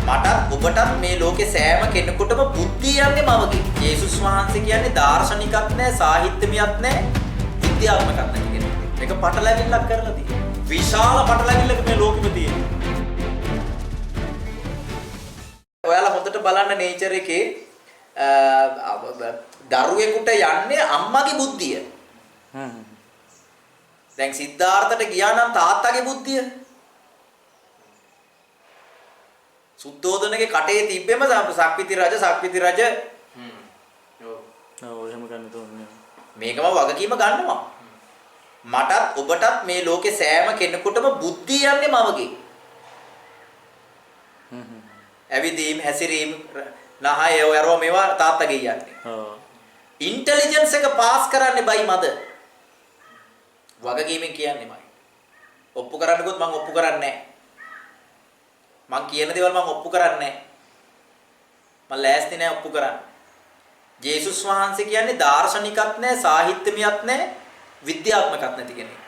මටත් ඔබටත් මේ ලෝකේ සෑම කෙනෙකුටම බුද්ධිය යන්නේ මවගේ. යේසුස් වහන්සේ කියන්නේ දාර්ශනිකක් නෑ, සාහිත්‍යමයක් නෑ, විද්‍යාත්මකක් නැති කෙනෙක්. මේක පටලැවිල්ලක් කරලා තියෙනවා. විශාල පටලැවිල්ලක මේ ලෝකෙම තියෙනවා. ඔයාලා හොඳට බලන්න නේචර් එකේ දරුවෙකුට යන්නේ අම්මගේ බුද්ධිය. දැන් සිද්ධාර්ථට ගියා නම් තාත්තගේ බුද්ධිය. සුද්ධෝදනගේ කටේ තිබ්බෙම සක්විති රජ ඔව් එහෙම ගන්න තෝරන්නේ. මේකම වගකීම ගන්නවා. මටත් ඔබටත් මේ ලෝකේ සෑම කෙනෙකුටම බුද්ධිය යන්නේ මවගේ. ඇවිදීම් හැසිරීම නහය ඔයරෝ මේවා තාත්තගේ යන්නේ. ඉන්ටෙලිජන්ස් එක පාස් කරන්නේ බයි මද. වගකීමෙන් කියන්නේ මයි. ඔප්පු කරන්නකොත් මම ඔප්පු කරන්නේ නැහැ. මං කියන දේවල් මං ඔප්පු කරන්නේ නැහැ. මං ලෑස්ති නැහැ ඔප්පු කරන්න. ජේසුස් වහන්සේ කියන්නේ දාර්ශනිකක් නැහැ, සාහිත්‍යමයක් නැහැ, විද්‍යාත්මකක් නැති කෙනෙක්.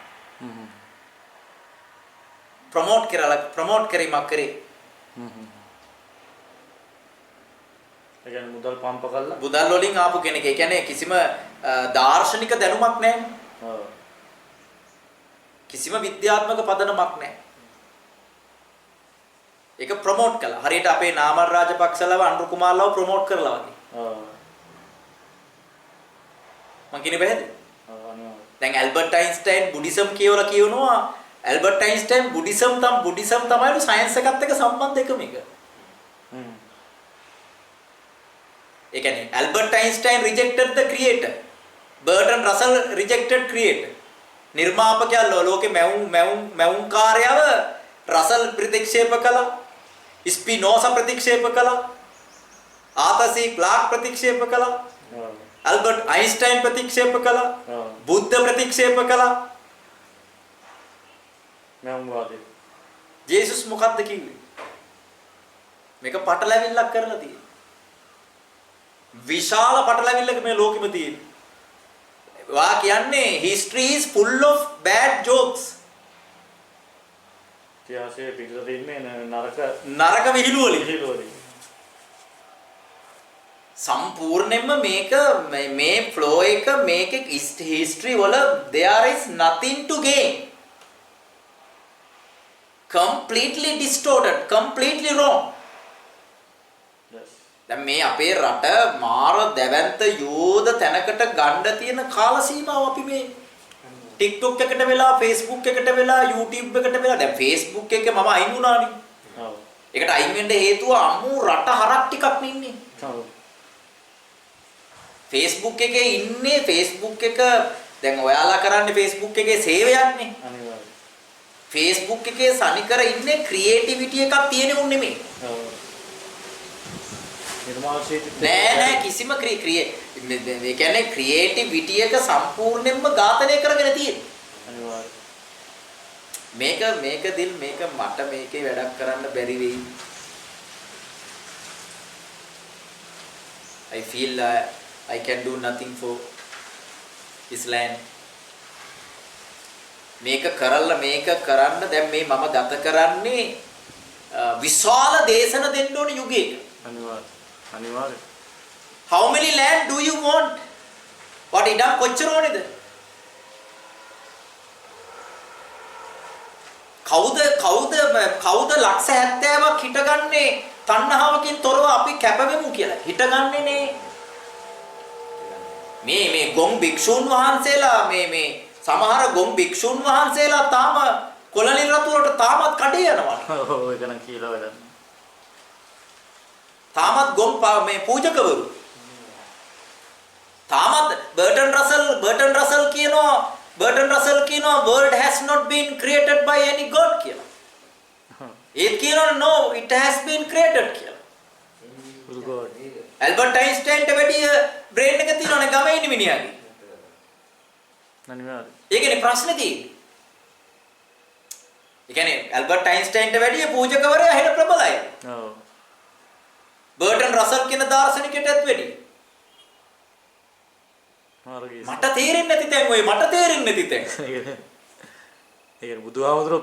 ප්‍රොමෝට් කිරීමක් කරේ. ඒ කියන්නේ මුදල් පම්ප කළා. මුදල් වලින් ආපු කෙනෙක්. ඒ කියන්නේ කිසිම දාර්ශනික දැනුමක් නැහැ. ඔව්. කිසිම විද්‍යාත්මක පදනමක් නැහැ. ඒක ප්‍රොමෝට් කළා. හරියට අපේ නාමල් රාජපක්ෂලව අනුරු කුමාරලව ප්‍රොමෝට් කරලා වගේ. ඔව්. මං කියන්නේ බැහැද? ඔව් අනිවාර්යයෙන්. දැන් ඇල්බර්ට් අයින්ස්ටයින් බුද්දිසම් කියවලා කියනවා. ඇල්බර්ට් අයින්ස්ටයින් බුද්දිසම් තමයි සයන්ස් එකත් එක්ක සම්බන්ධ එකම එක. ඒ කියන්නේ Albert Einstein rejected the creator. Burton Russell rejected creator. නිර්මාපකයා ලෝකේ මැවුම් කාර්යව රසල් ප්‍රතික්ෂේප කළා. ස්පිනෝසා ප්‍රතික්ෂේප කළා. ආතර් සී ක්ලාක් ප්‍රතික්ෂේප කළා. ඇල්බර්ට් අයින්ස්ටයින් ප්‍රතික්ෂේප කළා. බුද්ධ ප්‍රතික්ෂේප කළා. මම වාදේ. ජේසුස් මොකද්ද කිව්වේ? මේක පටලැවිල්ලක් කරලා තියෙනවා. විශාල පටලැවිල්ලක මේ ලෝකෙම තියෙනවා. වා කියන්නේ history is full of bad jokes. ඉතිහාසයේ පිටත තින්නේ නරක විහිළු වලින්. සම්පූර්ණයෙන්ම මේ flow එක මේකේ history වල there is nothing to gain. Completely distorted, completely wrong. දැන් මේ අපේ රට මාර දැවැන්ත යෝධ තැනකට ගන්න තියෙන කාල සීමාව අපි මේ TikTok එකට වෙලා Facebook එකට වෙලා YouTube එකට වෙලා දැන් Facebook එකේ මම අයින් වුණානේ. ඔව්. ඒකට අයින් වෙන්න හේතුව අම්මු රට හරක් ටිකක් ඉන්නේ. ඔව්. Facebook එකේ ඉන්නේ Facebook එක දැන් ඔයාලා කරන්නේ Facebook එකේ සේවයක්නේ. අනිවාර්යයෙන්. Facebook එකේ සනිකර ඉන්නේ ක්‍රියේටිවිටි එකක් තියෙන උන් නෙමෙයි. ඔව්. නෑ කිසිම ඒ කියන්නේ ක්‍රියේටිවිටි එක සම්පූර්ණයෙන්ම ඝාතනය කරගෙන තියෙනවා. මේක මට මේකේ වැඩක් කරන්න බැරි වෙයි. I feel I can do nothing for this land. මේක කරන්න දැන් මේ මම ගත කරන්නේ විශාල දේශන දෙන්න ඕන යුගයක. අනිවාර්ය. How many land do you want? What ඉඩම් කොච්චර ඕනේද? කවුද ලක්ෂ 70ක් හිටගන්නේ තණ්හාවකින් තොරව අපි කැපවෙමු කියලා. හිටගන්නේ නේ. මේ ගොම් භික්ෂුන් වහන්සේලා මේ සමහර ගොම් භික්ෂුන් වහන්සේලා තාම කොළණින් රතු වලට තාමත් කඩේ යනවා. ඔව් ඒක නම් කියලා වැඩක්. තාමත් ගොම් මේ පූජකවරු තාමත් බර්ටන් රසල් කියනවා world has not been created by any god කියලා. ඒත් කියනවා no it has been created කියලා. God. ඇල්බර්ට් අයින්ස්ටයින්ට වැඩිය බ්‍රේන් එක තියෙනවනේ ගමේ ඉන්න මිනිහාගේ. අනිවාර්යයෙන්. ඒකනේ ප්‍රශ්නේ තියෙන්නේ. ඒ කියන්නේ ඇල්බර්ට් අයින්ස්ටයින්ට වැඩිය පූජකවරයා හෙළ ප්‍රබලයි. ඔව්. බර්ටන් රසල් කියන දාර්ශනිකයටත් වැඩි. මට තේරෙන්නේ නැති තැන් ඒක බුදුහාමුදුරුවෝ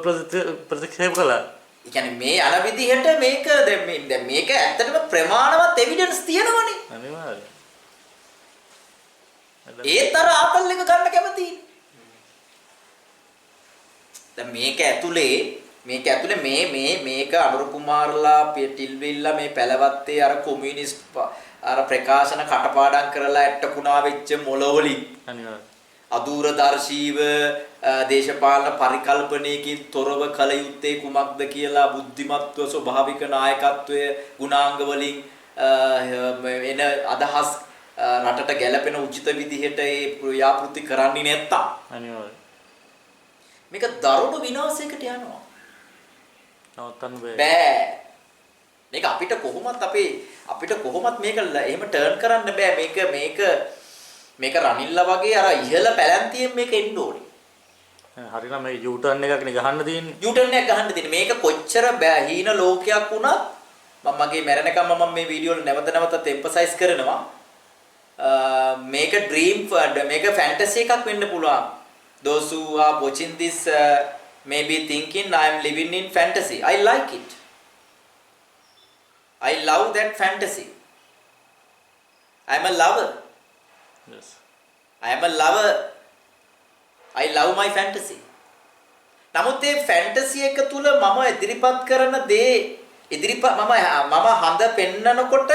ප්‍රතික්ෂේප කළා. ඒ කියන්නේ මේ අන විදිහට මේක දැන් මේක ඇත්තටම ප්‍රමාණවත් එවිඩන්ස් තියෙනවනේ. අනිවාර්යයෙන්. ඒතර ආපල් එක ගන්න කැමතියි. දැන් මේක ඇතුලේ මේක අනුර කුමාරලා ටිල්විල්ලා මේ පැලවත්තේ අර කොමියුනිස්ට් අර ප්‍රකාශන කටපාඩම් කරලා ඇට්ටකුණා වෙච්ච මොළවලින් අනිවාර්යයෙන්. අදූරදර්ශීව දේශපාලන පරිකල්පනයකින් තොරව කල යුත්තේ කුමක්ද කියලා බුද්ධිමත්ව ස්වභාවික නායකත්වය ගුණාංග වලින් එන අදහස් රටට ගැළපෙන උචිත විදිහට ඒ ව්‍යාපෘති කරන්නේ නැත්තම් අනිවාර්යයෙන්. මේක දරුණු විනාශයකට යනවා. නවත්තන්න බෑ. මේක අපිට කොහොමත් මේක එහෙම ටර්න් කරන්න බෑ. මේක රනිල්ලා වගේ අර ඉහළ පැලැන්තියෙන් මේක එන්න ඕනේ. හරිනම් මේ යූටර්න් එකක් නේ ගහන්න තියෙන්නේ. යූටර්න් එකක් ගහන්න තියෙන්නේ. මේක කොච්චර හීන ලෝකයක් වුණත් මම මගේ මැරෙනකම් මම මේ වීඩියෝ වල නැවතත් එම්ෆසයිස් කරනවා. මේක මේක ෆැන්ටසි එකක් වෙන්න පුළුවන්. Those who are watching this may be thinking I am living in fantasy. I like it. I love that fantasy. I am a lover. Yes. I am a lover. I love my fantasy. නමුත් මේ fantasy එක තුල මම ඉදිරිපත් කරන දේ මම හඳ පෙන්නනකොට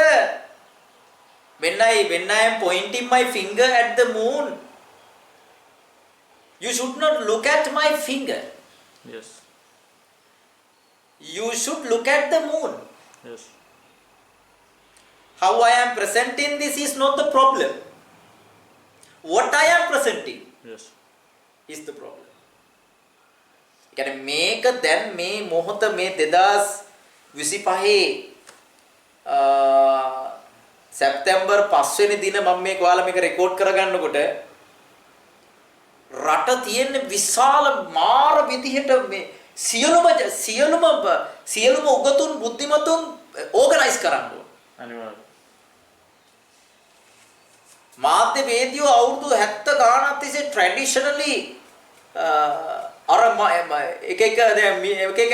when I am pointing my finger at the moon, you should not look at my finger. Yes. You should look at the moon. Yes. How I am presenting this is not the problem. What I am presenting Yes. is the problem. කියන්නේ මේක දැන් මේ මොහොත මේ 2025 සැප්තැම්බර් 5 වෙනි දින මම මේක ඔයාලා මේක රෙකෝඩ් කරගන්නකොට රට තියෙන විශාල මාර විදිහට මේ සියලුම උගතුන් බුද්ධිමතුන් ඕගනයිස් කරන්න ඕන. අනිවාර්යයෙන්. මාධ්‍ය වේදිකෝ අවුරුදු 70 ගානක් තිස්සේ ට්‍රැඩිෂනලි අර එක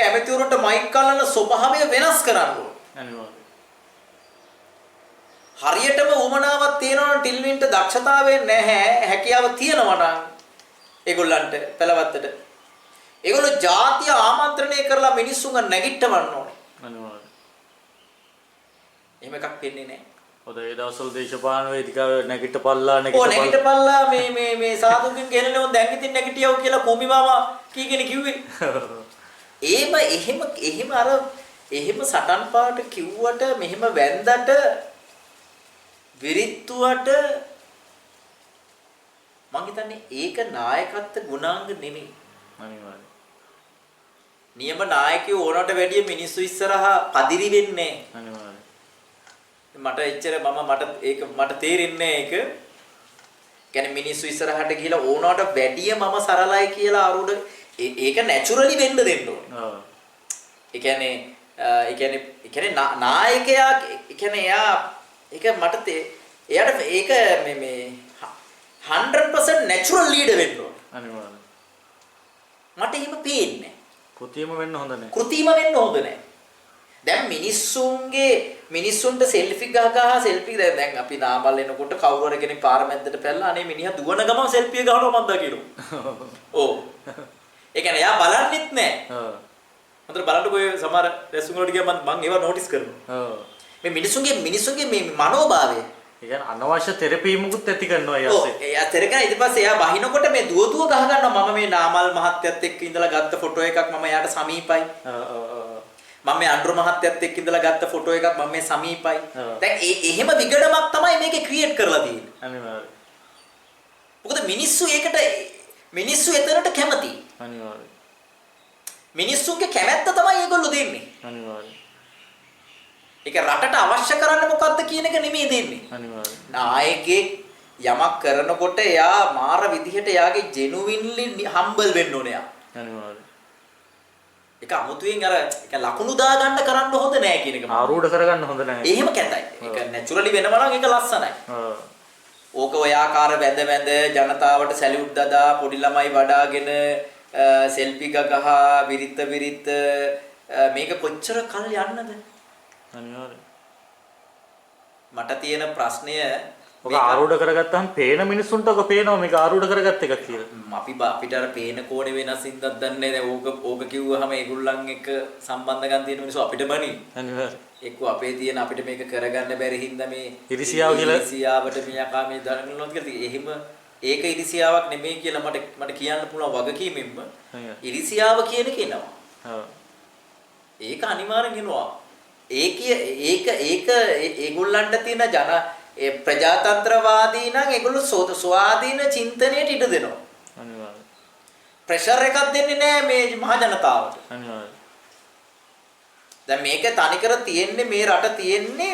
ඇමතිවරුන්ට මයික් කලන ස්වභාවය වෙනස් කරන්න ඕන. අනිවාර්යයෙන්. හරියටම උමනාවක් තියෙනවා ටිල්වින්ට දක්ෂතාවය නැහැ හැකියාව තියෙනවා නම් ඒගොල්ලන්ට පළවත්තට ඒගොල්ලෝ ජාතිය ආමන්ත්‍රණය කරලා මිනිස්සුන්ව නැගිටවන්න ඕනේ. අනිවාර්යයෙන්. එහෙම එකක් වෙන්නේ නැහැ. ඔද ඒ දවස්වල දේශපාලන වේදිකාවේ නැගිටපල්ලා මේ සාදුකින් ගෙනනේ උන් දැන් ඉතින් නැගිටියව කියලා කුමි මාමා කීගෙන කිව්වේ. එහෙම සටන් පාට කිව්වට මෙහෙම වැන්දට විරිත්තුවට මං හිතන්නේ ඒක නායකත්ව ගුණාංග නෙමෙයි. අනිවාර්යයෙන්. නියම නායකයෝ ඕනට වැඩිය මිනිස්සු ඉස්සරහා පදිරි වෙන්නේ නැහැ. අනිවාර්යයෙන්. මට තේරෙන්නේ ඒක. කියන්නේ මිනිස්සු ඉස්සරහට ගිහිලා ඕනවට වැඩිය මම සරලයි කියලා අරුඩ ඒක නැචරලි වෙන්න දෙන්න ඕනේ. ඔව්. ඒ කියන්නේ නායකයා කියන්නේ එයා ඒක මට එයාට ඒක මේ 100% natural leader වෙන්න ඕනේ. අනිවාර්යයෙන්. මට එහෙම පේන්නේ. කෘතියම වෙන්න හොඳ නැහැ. කෘතිම වෙන්න හොඳ නැහැ. දැන් මිනිස්සුන්ට සෙල්ෆි ගහ සෙල්ෆි දැන් අපි නාමල් එනකොට කවුරු හරි කෙනෙක් පාර මැද්දට පැනලා අනේ මිනිහා දුවන ගමන් සෙල්ෆි එක ගහනවා මන්ද කියලා. ඔව්. ඒ කියන්නේ එයා බලන්නෙත් නැහැ. ඔව්. හොඳට බලන්නකෝ ඔය සමහර රෙස්ටුරන්ට් වලට ගියාම මම ඒවා නෝටිස් කරනවා. ඔව්. මේ මිනිස්සුන්ගේ මේ මනෝභාවය. ඒ කියන්නේ අනවශ්‍ය තෙරපීමකුත් ඇති කරනවා ඒ ඇස්සේ. ඔව්. එයා තෙරකන ඊට පස්සේ එයා බහිනකොට මේ දුව ගහ ගන්නවා. මම මේ නාමල් මහත්තයත් එක්ක ඉඳලා ගත්ත ෆොටෝ එකක් මම එයාට සමීපයි. මම මේ අනුර මහත්තයත් එක්ක ඉඳලා ගත්ත ෆොටෝ එකක් මම මේ සමීපයි. දැන් එහෙම විගඩමක් තමයි මේකේ ක්‍රියේට් කරලා තියෙන්නේ. අනිවාර්යයෙන්. මොකද මිනිස්සු එතනට කැමති. අනිවාර්යයෙන්. මිනිස්සුන්ගේ කැමැත්ත තමයි ඒගොල්ලෝ දෙන්නේ. අනිවාර්යයෙන්. ඒක රටට අවශ්‍ය කරන්නේ මොකද්ද කියන එක නෙමෙයි දෙන්නේ. අනිවාර්යයෙන්. නායකයෙක් යමක් කරනකොට එයා මාර විදිහට එයාගේ genuinely humble වෙන්න ඕනේ එයා. අනිවාර්යයෙන්. ඒක අමුතුවෙන් අර ඒක ලකුණු දා ගන්න කරන්න හොඳ නෑ කියන එක. ආරූඪ කරගන්න හොඳ නැහැ. එහෙම කැතයි. ඒක නැචරලි වෙනවා නම් ඒක ලස්සනයි. ඔව්. ඕක ඔය ආකාර වැඳ ජනතාවට සැලියුට් දදා පොඩි ළමයි වඩාගෙන සෙල්ෆි ගහ විරිත් මේක කොච්චර කල් යන්නද? අනිවාර්යයෙන්. මට තියෙන ප්‍රශ්නය ඔක ආරූඪ කරගත්තාම පේන මිනිස්සුන්ට ඔක පේනවා මේක ආරූඪ කරගත්ත එකක් කියලා. අපිට අර පේන කෝණේ වෙනස් හින්දාක් දන්නේ නැහැ. ඕක කිව්වහම ඒගොල්ලන් එක්ක සම්බන්ධකම් තියෙන මිනිස්සු අපිට බනි. අනිවාර්යයෙන්. එක්ක අපේ තියෙන අපිට මේක කරගන්න බැරි හින්දා මේ ඉරිසියාව ඉරිසියාවට මියාකා මේ දරනොත් කියලා. එහෙම ඒක ඉරිසියාවක් නෙමෙයි කියලා මට කියන්න පුළුවන් වගකීමෙන්ම. ඉරිසියාව කියන කෙනා. ඒක අනිවාර්යෙන් එනවා. ඒක ඒගොල්ලන්ට තියෙන ප්‍රජාතන්ත්‍රවාදී නම් ඒගොල්ලෝ ස්වාධීන චින්තනයට ඉඩ දෙනවා. අනිවාර්යයෙන්. ප්‍රෙෂර් එකක් දෙන්නේ නැහැ මේ මහ ජනතාවට. අනිවාර්යයෙන්. දැන් මේක තනිකර තියෙන්නේ මේ රට තියෙන්නේ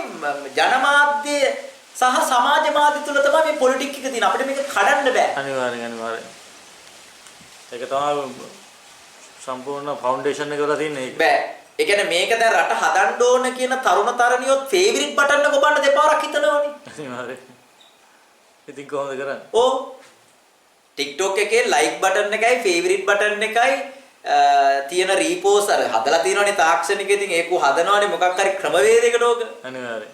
ජනමාධ්‍ය සහ සමාජ මාධ්‍ය තුල තමයි මේ පොලිටික් එක තියෙන. අපිට මේක කඩන්න බෑ. අනිවාර්යෙන්. ඒක තමයි සම්පූර්ණ ෆවුන්ඩේෂන් එක වල තියෙන එක. බෑ. ඒ කියන්නේ මේක දැන් රට හදන්න ඕන කියන තරුණ තරණියොත් ෆේවරිට් බටන් එක ඔබන්න දෙපාරක් හිතනවනේ. අනිවාර්යෙන්. ඉතින් කොහොමද කරන්නේ? ඕ TikTok එකේ like බටන් එකයි ෆේවරිට් බටන් එකයි තියෙන රීපෝස් අර හදලා තියෙනවනේ තාක්ෂණික. ඉතින් ඒක හදනවනේ මොකක් හරි ක්‍රමවේදයකට ඕක. අනිවාර්යෙන්.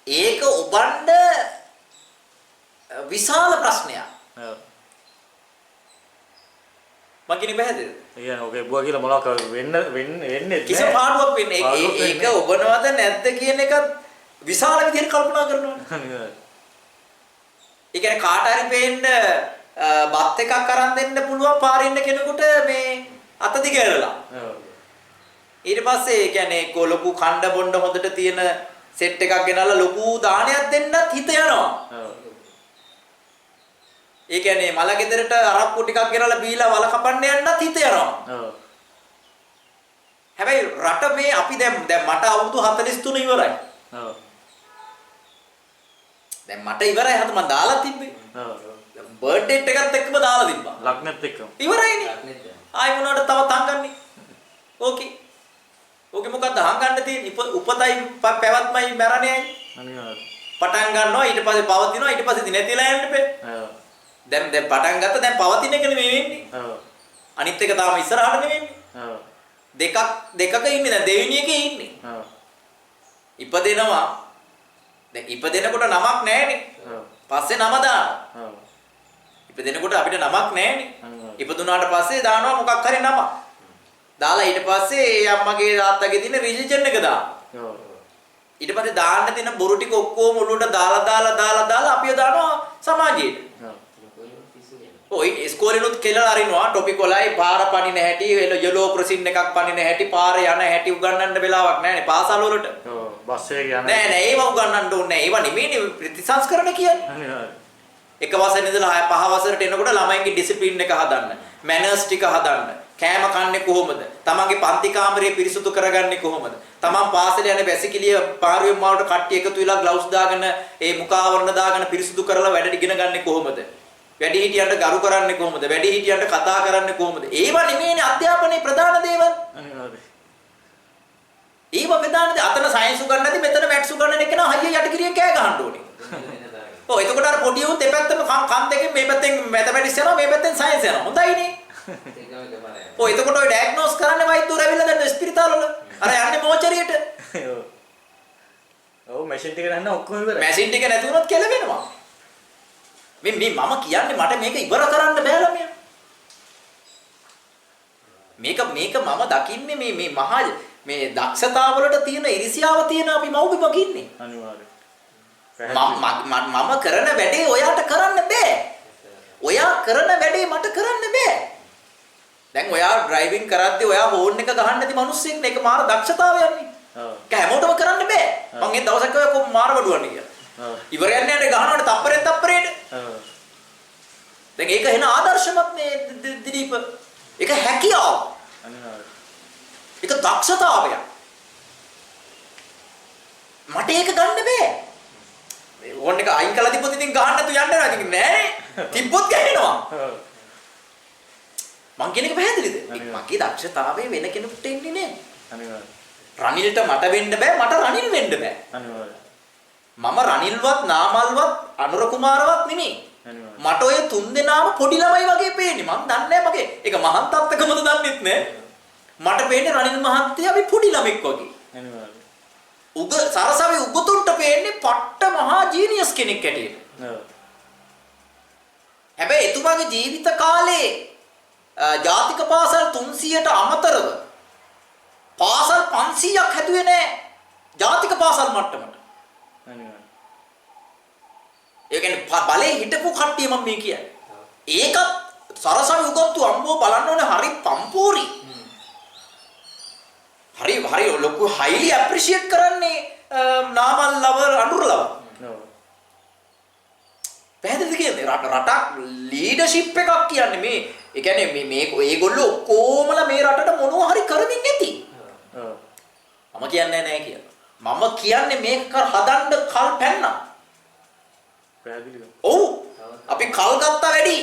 ඒක ඔබන්න විශාල ප්‍රශ්නයක්. ඔව්. මං කියන්නේ බෑද? يعني ඔගේ බුවා කියලා මොනවක් වෙන්නේ කිසිම පාඩුවක් වෙන්නේ. ඒක ඔබනවද නැද්ද කියන එකත් විශාල විදිහට කල්පනා කරනවා. අනිවාර්යෙන්. ඒ කියන්නේ කාට හරි පේන්න බත් එකක් අරන් දෙන්න පුළුවන් පාරේ ඉන්න කෙනෙකුට මේ අත දිගහැරලා. ඔව්. ඊට පස්සේ ඒ කියන්නේ ලොකු කණ්ඩ බොණ්ඩ හොඳට තියෙන සෙට් එකක් ගෙනල්ලා ලොකු දානයක් දෙන්නත් හිත යනවා. ඔව්. ඒ කියන්නේ මල ගෙදරට අරක්කු ටිකක් ගෙනල්ලා බීලා වල කපන්න යන්නත් හිත යනවා. ඔව්. හැබැයි රට මේ අපි දැන් මට අවුරුදු 43 ඉවරයි. ඔව්. දැන් මට ඉවරයි හත මම දාලා තිබ්බේ. ඔව්. බර්ත්ඩේ එකත් එක්කම දාලා තිබ්බා. ලග්නෙත් එක්කම. ඉවරයිනේ. ආයි මොනවද තවත් හංගන්නේ? ඕකේ. ඕකේ මොකද්ද හංගන්න තියෙන්නේ? උපතයි පැවැත්මයි මරණයයි. අනිවාර්යෙන්. පටන් ගන්නවා ඊට පස්සේ පවතිනවා ඊට පස්සේ නැතිලා යන්න බෑ. ඔව්. දැන් පටන් ගත්ත දැන් පවතින එක නෙමෙයි වෙන්නේ. ඔව්. අනිත් එක තාම ඉස්සරහට නෙවෙන්නේ. ඔව්. දෙකක ඉන්නේ දැන් දෙවෙනි එකේ ඉන්නේ. ඔව්. ඉපදෙනවා. දැන් ඉපදෙනකොට නමක් නැහැනේ. ඔව්. පස්සේ නම දානවා. ඔව්. ඉපදෙනකොට අපිට නමක් නැහැනේ. අනිවාර්යෙන්. ඉපදුනාට පස්සේ දානවා මොකක් හරි නමක්. දාලා ඊට පස්සේ ඒ අම්මගේ තාත්තගේ තියෙන රිලිජන් එක දානවා. ඔව්. ඊට පස්සේ දාන්න තියෙන බොරු ටික ඔක්කොම ඔළුවට දාලා අපිව දානවා සමාජයට. ඔව්. ඔය ඉස්කෝලේනොත් කෙලලා අරිනවා ටොපිකොලයි පාර පනින හැටි යලෝ ක්‍රොසින් එකක් පනින හැටි පාරේ යන හැටි උගන්වන්න වෙලාවක් නැහැනේ පාසල් වලට. ඔව්. බස් එකේ යන. නෑ ඒව උගන්වන්න ඕනේ නෑ. ඒව නෙමෙයිනේ ප්‍රතිසංස්කරණ කියන්නේ. අනිවාර්යෙන්. එක වසරේ ඉඳලා 5 වසරට එනකොට ළමයින්ගේ ඩිසිප්ලින් එක හදන්න, මැනර්ස් ටික හදන්න, කෑම කන්නේ කොහොමද? තමන්ගේ පන්ති කාමරය පිරිසුදු කරගන්නේ කොහොමද? තමන් පාසල යන වැසිකිළිය පාරුවෙන් මාවට කට්ටිය එකතු වෙලා ග්ලව්ස් දාගෙන, ඒ මුඛාවරණ දාගෙන පිරිසුදු කරලා වැඩ ඉගෙන ගන්නේ කොහොමද? වැඩිහිටියන්ට ගරු කරන්නේ කොහොමද? වැඩිහිටියන්ට කතා කරන්නේ කොහොමද? ඒව නෙමෙයිනේ අධ්‍යාපනයේ ප්‍රධාන දේවල්. අනිවාර්යෙන්. ඒව ප්‍රධාන දේ. අතන සයන්ස් උගන්වන්න නැති මෙතන මැත්ස් උගන්වන්න එක නා හයිය යටිකිරියෙන් කෑ ගහන්න ඕනේ. ඔව් එතකොට අර පොඩි උන් දෙපැත්තම කන් දෙකෙන් මේ පැත්තෙන් මැතමැටික්ස් යනවා මේ පැත්තෙන් සයන්ස් යනවා. හොඳයිනේ. ඔව් එතකොට ඔය ඩයග්නෝස් කරන්නේ වෛද්‍යවරු ඇවිල්ලා දැන් ස්පිරිතාල වල. අර යන්නේ මෝචරියට. ඔව්. ඔව් මැෂින් ටික නැන්න ඔක්කොම ඉවරයි. මැෂින් ටික නැති වුණොත් කෙලවෙනවා. මේ මම කියන්නේ මට මේක ඉවර කරන්න බෑ ළමයා. මේක මම දකින්නේ මේ මහා මේ දක්ෂතාවලට තියෙන ඉරිසියාව තියෙන අපි මව්බිමක ඉන්නේ. අනිවාර්යෙන්. මම කරන වැඩේ ඔයාට කරන්න බෑ. ඔයා කරන වැඩේ මට කරන්න බෑ. දැන් ඔයා ඩ්‍රයිවිං කරද්දී ඔයා හෝන් එක ගහන්න නැති මිනිස්සෙක් නේ. ඒක මාර දක්ෂතාවයක් නේ. ඔව්. ඒක හැමෝටම කරන්න බෑ. මං ඒ දවසක් ඔය කො මාර වඩුවන්නේ කියලා. ඔව්. ඉවරයක් නෑ ගහනවනේ තප්පරෙන් තප්පරේට. ඔව්. දැන් ඒක එන ආදර්ශමත් මේ දිලීප. ඒක හැකියාව. අනිවාර්යෙන්. ඒක දක්ෂතාවයක්. මට ඒක ගන්න බෑ. මේ ඕන් එක අයින් කළා තිබ්බොත් ඉතින් ගහන්න නැතු යන්න නෑ ඉතින් නෑනේ. තිබ්බොත් ගහනවා. ඔව්. මං කියන එක පැහැදිලිද? මගේ දක්ෂතාවය වෙන කෙනෙකුට එන්නේ නෑ. අනිවාර්යෙන්. රනිල්ට මට වෙන්න බෑ මට රනිල් වෙන්න බෑ. අනිවාර්යෙන්. මම රනිල්වත් නාමල්වත් අනුර කුමාරවත් නෙමෙයි. අනිවාර්යෙන්. මට ඔය තුන් දෙනාම පොඩි ළමයි වගේ පේන්නේ. මං දන්නේ නැහැ මගේ. ඒක මහත් අත්තකමද දන්නෙත් නෑ. මට පේන්නේ රනිල් මහත්තයා අපි පොඩි ළමෙක් වගේ. අනිවාර්යයෙන්. සරසවි උගතුන්ට පේන්නේ පට්ට මහා ජීනියස් කෙනෙක් ඇටියෙ. ඔව්. හැබැයි එතුමාගේ ජීවිත කාලේ ජාතික පාසල් 300ට අමතරව පාසල් 500ක් හැදුවේ නැහැ ජාතික පාසල් මට්ටමට. අනිවාර්යයෙන්. ඒ කියන්නේ බලේ හිටපු කට්ටිය මම මේ කියන්නේ. ඒකත් සරසවි උගත්තු අම්බෝ බලන්න ඕනේ හරි පම්පෝරි. හරි ලොකු highly appreciate කරන්නේ නාමල් ලවර් අනුර ලවර්. ඔව්. පැහැදිලිද කියන්නේ රටක් ලීඩර්ෂිප් එකක් කියන්නේ මේ ඒ කියන්නේ මේ ඒගොල්ලෝ කොහොමලා මේ රටට මොනවා හරි කරමින් නැති. ඔව්. මම කියන්නේ නැහැ කියලා. මම කියන්නේ මේක හදන්න කල් පැන්නා. පැහැදිලිද? ඔව්. අපි කල් ගත්තා වැඩි.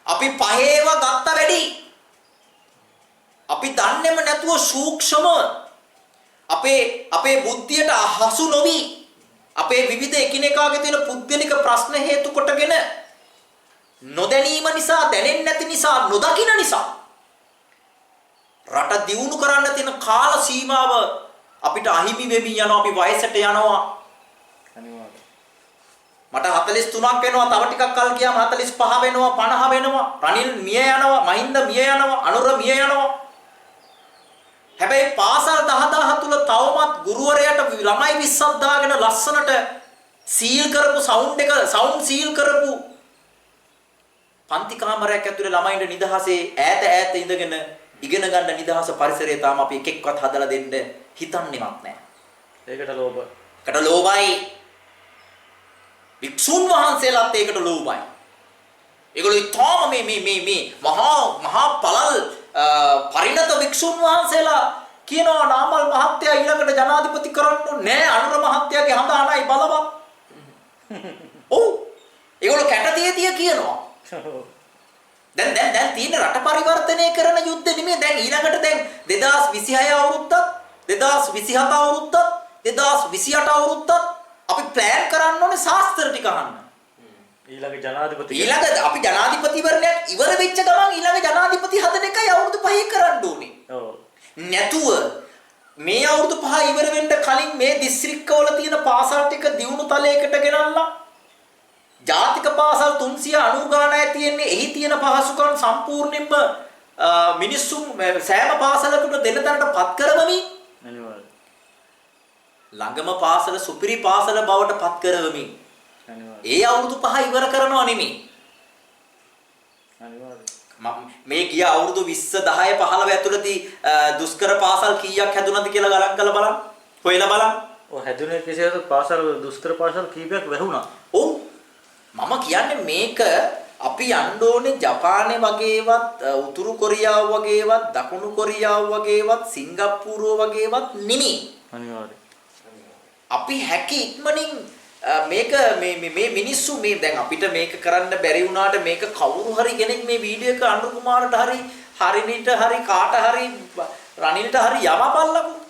අපි පහේව ගත්තා වැඩි. අපි දන්නේම නැතුව සූක්ෂම අපේ බුද්ධියට හසු නොවි අපේ විවිධ එකිනෙකාගේ තියෙන පුද්ගලික ප්‍රශ්න හේතු කොටගෙන නොදැනීම නිසා දැනෙන්නේ නැති නිසා නොදකින නිසා රට දියුණු කරන්න තියෙන කාල සීමාව අපිට අහිමි වෙමින් යනවා. අපි වයසට යනවා. අනිවාර්යයෙන්. මට 43ක් වෙනවා. තව ටිකක් කල් ගියාම 45 වෙනවා 50 වෙනවා. රනිල් මිය යනවා. මහින්ද මිය යනවා. අනුර මිය යනවා. හැබැයි පාසල් 10000 තුල තවමත් ගුරුවරයාට ළමයි 20ක් දාගෙන ලස්සනට සීල් කරපු සවුන්ඩ් සීල් කරපු පන්ති කාමරයක් ඇතුලේ ළමයින්ට නිදහසේ ඈත ඉඳගෙන ඉගෙන ගන්න නිදහස පරිසරය තාම අපි එකෙක්වත් හදලා දෙන්න හිතන්නේවත් නැහැ. ඒකට ලෝභ. ඒකට ලෝභයි. වික්ෂුන් වහන්සේලාත් ඒකට ලෝභයි. ඒගොල්ලෝ තාම මේ මහා පළල් පරිණත වික්ෂුන් වහන්සේලා කියනවා නාමල් මහත්තයා ඊළඟට ජනාධිපති කරන්න නෑ අනුර මහත්තයාගේ හඳ අනයි බලවත්. ඔව්. ඒගොල්ලෝ කැටතිය කියනවා. දැන් තියෙන රට පරිවර්තනය කරන යුද්ධ නෙමෙයි දැන් ඊළඟට දැන් 2026 අවුරුද්දත් 2027 අවුරුද්දත් 2028 අවුරුද්දත් අපි ප්ලෑන් කරන්න ඕනේ ශාස්ත්‍ර ටික අහන්න. ඊළඟ අපි ජනාධිපතිවරණයක් ඉවර වෙච්ච ගමන් ඊළඟ ජනාධිපති හදන එකයි අවුරුදු 5 කරන්න ඕනේ. ඔව්. නැතුව මේ අවුරුදු 5 ඉවර වෙන්න කලින් මේ දිස්ත්‍රික්කවල තියෙන පාසල් ටික දියුණු තලයකට ගෙනල්ලා ජාතික පාසල් 390 ගානයි තියෙන්නේ. එහි තියෙන පහසුකම් සම්පූර්ණයෙන්ම මිනිස්සුන් සෑම පාසලකට දෙන තැනටපත් කරවමින් අනිවාර්යයෙන්. ළඟම පාසල සුපිරි පාසල බවට පත් කරවමින් අනිවාර්යයෙන්. ඒ අවුරුදු 5 ඉවර කරනවා නෙමෙයි. අනිවාර්යයෙන්. මේ ගිය අවුරුදු 20 10 15 ඇතුළතදී දුෂ්කර පාසල් කීයක් හැදුනද කියලා ගණන් කරලා බලන්න. හොයලා බලන්න. ඔය හැදුනේ කෙසේද පාසල් දුෂ්කර පාසල් කීපයක් වැහුණා. ඔව්. මම කියන්නේ මේක අපි යන්න ඕනේ ජපානයේ වගේවත් උතුරු කොරියාව වගේවත් දකුණු කොරියාව වගේවත් සිංගප්පූරුව වගේවත් නෙමෙයි. අනිවාර්යයෙන්. අපි හැකි ඉක්මනින් මේක මේ මිනිස්සු මේ දැන් අපිට මේක කරන්න බැරි වුණාට මේක කවුරු හරි කෙනෙක් මේ වීඩියෝ එක අනුර කුමාරට හරි හරිනිට හරි කාට හරි රනිල්ට හරි යවපල්ලකෝ.